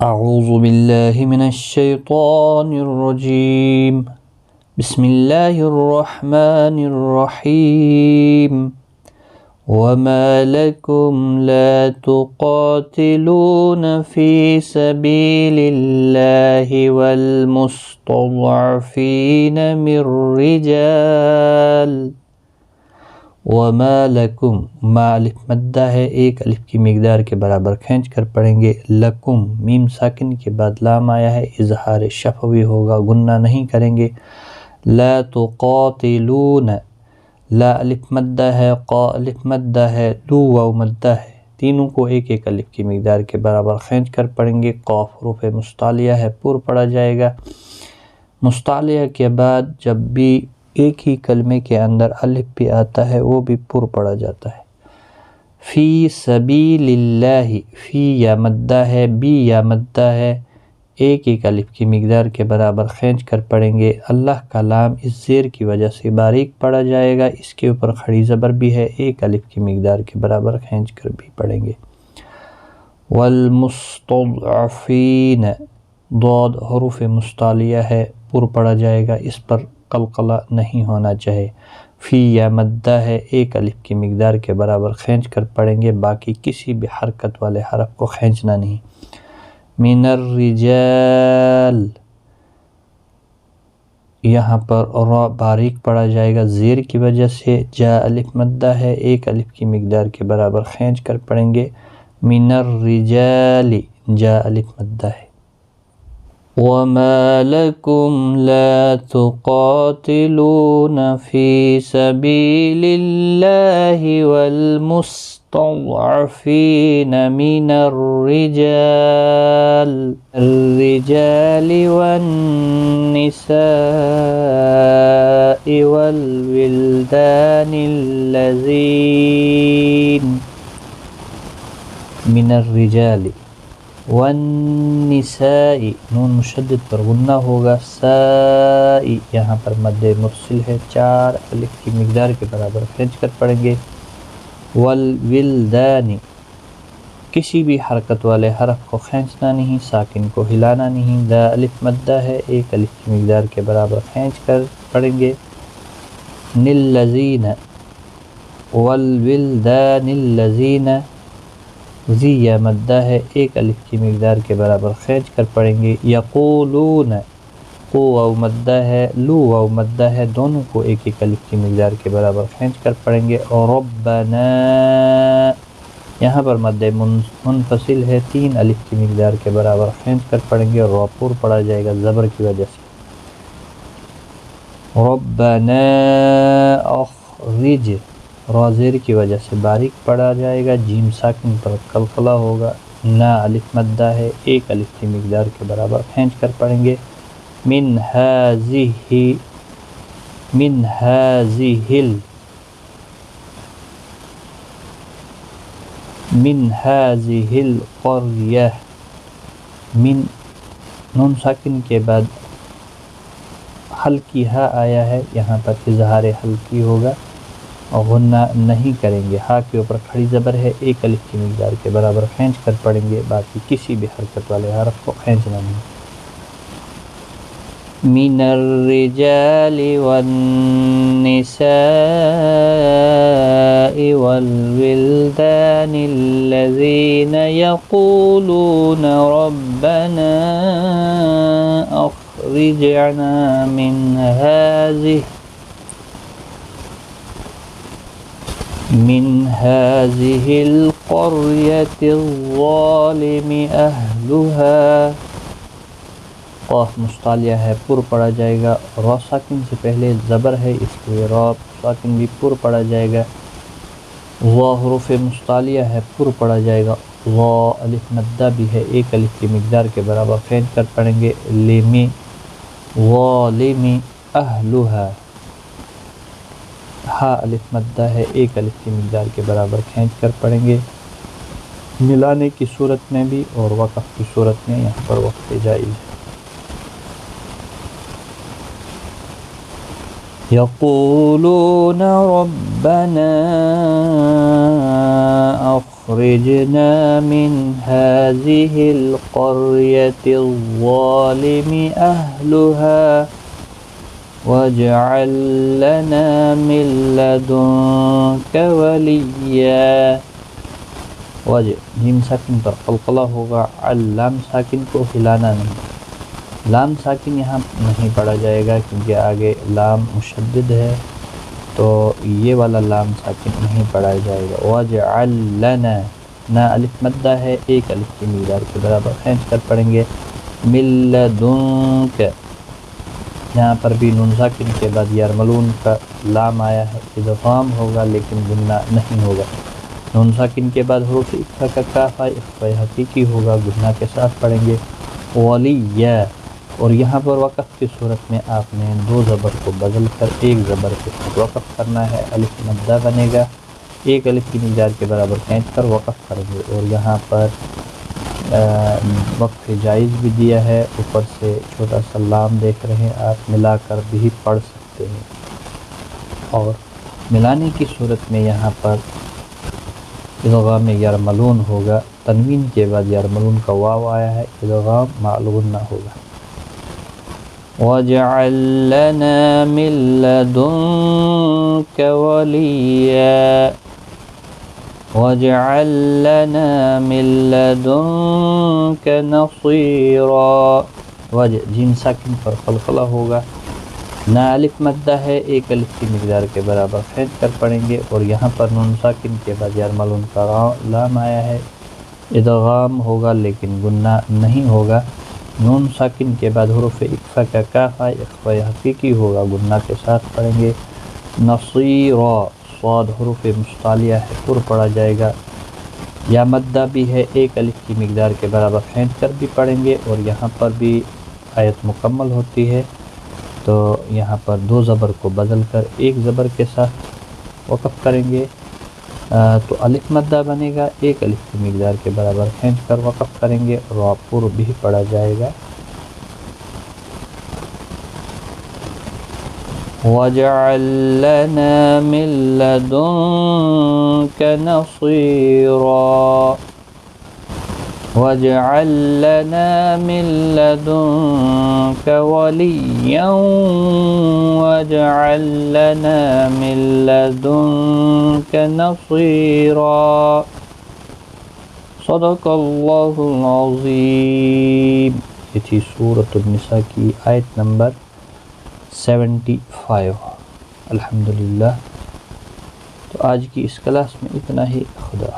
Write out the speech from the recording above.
اعوذ باللہ من الشیطان الرجیم بسم اللہ الرحمن الرحیم وما لکم لا تقاتلون فی سبیل اللہ والمستضعفین من رجال وما لکم، ما الف مدہ ہے، ایک الف کی مقدار کے برابر کھینچ کر پڑھیں گے۔ لکم میم ساکن کے بعد لام آیا ہے، اظہار شفوی ہوگا، گنہ نہیں کریں گے۔ لا تقاتلون، لا الف مدہ ہے، قا الف مدہ ہے، لو واو مدہ ہے، تینوں کو ایک ایک الف کی مقدار کے برابر کھینچ کر پڑھیں گے۔ قاف حروف مستعلیہ ہے، پر پڑھا جائے گا۔ مستعلیہ کے بعد جب بھی ایک ہی کلمے کے اندر الف بھی آتا ہے وہ بھی پر پڑھا جاتا ہے۔ فی سبیل اللہ، فی یا مدہ ہے، بی یا مدہ ہے، ایک ایک الف کی مقدار کے برابر کھینچ کر پڑھیں گے۔ اللہ کا لام اس زیر کی وجہ سے باریک پڑھا جائے گا، اس کے اوپر کھڑی زبر بھی ہے، ایک الف کی مقدار کے برابر کھینچ کر بھی پڑھیں گے۔ والمستضعفین، ضاد حروف مستعلیہ ہے، پر پڑھا جائے گا، اس پر قلقلہ نہیں ہونا چاہے۔ فی یا مدہ ہے، ایک الف کی مقدار کے برابر کھینچ کر پڑھیں گے، باقی کسی بھی حرکت والے حرف کو کھینچنا نہیں۔ من الرجال، یہاں پر را باریک پڑھا جائے گا زیر کی وجہ سے۔ جا الف مدہ ہے، ایک الف کی مقدار کے برابر کھینچ کر پڑھیں گے۔ من الرجال، جا الف مدہ ہے۔ وما لكم لا تقاتلون في سبيل الله والمستضعفين من الرجال والنساء والولدان الذين من الرجال والنساء، نون مشدد پر غنہ ہوگا، سائی یہاں پر مد مرسل ہے، چار الف کی مقدار کے برابر کھینچ کر پڑھیں گے۔ والولدان، کسی بھی حرکت والے حرف کو کھینچنا نہیں، ساکن کو ہلانا نہیں۔ دا الف مدہ ہے، ایک الف کی مقدار کے برابر کھینچ کر پڑھیں گے۔ الذین، والولدان الذین، زی یا مدہ ہے، ایک الف کی مقدار کے برابر کھینچ کر پڑھیں گے۔ یقولون، قو واو مدہ ہے، لو واو مدہ ہے، دونوں کو ایک ایک الف کی مقدار کے برابر کھینچ کر پڑھیں گے۔ اور ربنا، یہاں پر مد منفصل ہے، تین الف کی مقدار کے برابر کھینچ کر پڑھیں گے، اور پر پڑھا جائے گا زبر کی وجہ سے۔ ربنا اخرج، را زیر کی وجہ سے باریک پڑھا جائے گا، جیم ساکن پر قلقلہ ہوگا۔ نا الف مدہ ہے، ایک الف کی مقدار کے برابر کھینچ کر پڑھیں گے۔ من هذه القرية، من نون ساکن کے بعد ہلکی ہا آیا ہے، یہاں پر اظہار ہلکی ہوگا اور غنہ نہیں کریں گے۔ ہا کے اوپر کھڑی زبر ہے، ایک الف کی مقدار کے برابر کھینچ کر پڑھیں گے، باقی کسی بھی حرکت والے حرف کو کھینچنا نہیں۔ من الرجال والنساء والولدان الذين يقولون ربنا أخرجنا من هذه القرية الظالم أهلها، قاف مستعلیہ ہے، پر پڑھا جائے گا۔ را ساکن سے پہلے زبر ہے، اس لیے را ساکن بھی پر پڑھا جائے گا۔ وا حروف مستعلیہ ہے، پر پڑھا جائے گا۔ وا الف مدہ بھی ہے، ایک الف کی مقدار کے برابر کھینچ کر پڑھیں گے۔ لمی، ظالم اہلها، ہا الف مدہ ہے، ایک الف کی مقدار کے برابر کھینچ کر پڑھیں گے۔ ملانے کی صورت میں بھی اور وقف کی صورت میں یہاں پر وقف جائز ہے۔ یقولون ربنا أخرجنا من هذه القرية الظالم أهلها واجعل لنا من لدنك وليا. وجہ جیم ساکن پر قلقلہ ہوگا، لام ساکن کو ہلانا نہیں، لام ساکن یہاں نہیں پڑھا جائے گا کیونکہ آگے لام مشدد ہے، تو یہ والا لام ساکن نہیں پڑھا جائے گا۔ واجعل لنا، نا الف مدہ ہے، ایک الف کی مقدار کے برابر کھینچ کر پڑھیں گے۔ من لدنک، یہاں پر بھی نون ساکن کے بعد یرملون کا لام آیا ہے، ادغام ہوگا لیکن گنہ نہیں ہوگا۔ نون ساکن کے بعد حروف اقفا کا کاف ہے، اقفا حقیقی ہوگا، گنہ کے ساتھ پڑھیں گے۔ ولیہ، اور یہاں پر وقف کی صورت میں آپ نے دو زبر کو بدل کر ایک زبر کے ساتھ وقف کرنا ہے، الف مدہ بنے گا، ایک الف کی مقدار کے برابر کھینچ کر وقف کریں گے، اور یہاں پر وقف جائز بھی دیا ہے، اوپر سے چھوٹا سا لام دیکھ رہے ہیں آپ، ملا کر بھی پڑھ سکتے ہیں۔ اور ملانے کی صورت میں یہاں پر ادغام یرملون ہوگا، تنوین کے بعد یرملون کا واو آیا ہے، ادغام مع الغنہ ہوگا۔ وَاجْعَل لَّنَا مِن لَّدُنكَ وَلِيًّا وَاجْعَل لَّنَا مِن لَّدُنكَ نَصِيرًا۔ وجہ جیم ساکن پر قلقلہ ہوگا، نا الف مدہ ہے، ایک الف کی مقدار کے برابر کھینچ کر پڑھیں گے، اور یہاں پر نون ساکن کے بعد یرملون کا لام آیا ہے، ادغام ہوگا لیکن گنہ نہیں ہوگا۔ نون ساکن کے بعد حروف اقفا کا کاف ہے، اقفا حقیقی ہوگا، گنہ کے ساتھ پڑھیں گے۔ نصیرا، صاد حروف مستعلیہ ہے، پر پڑھا جائے گا، یا مدہ بھی ہے، ایک الف کی مقدار کے برابر کھینچ کر بھی پڑھیں گے، اور یہاں پر بھی آیت مکمل ہوتی ہے، تو یہاں پر دو زبر کو بدل کر ایک زبر کے ساتھ وقف کریں گے، تو الف مدہ بنے گا، ایک الف کی مقدار کے برابر کھینچ کر وقف کریں گے، اور پر بھی پڑھا جائے گا۔ وَاجْعَل لَّنَا مِن لَّدُنكَ نَصِيرًا وَاجْعَل لَّنَا مِن لَّدُنكَ وَلِيًّا وَاجْعَل لَّنَا مِن لَّدُنكَ نَصِيرًا۔ صدق اللہ العظیم۔ یہ تھی سورۃ النساء کی آیت نمبر 75۔ الحمدللہ۔ تو آج کی اس کلاس میں اتنا ہی، خدا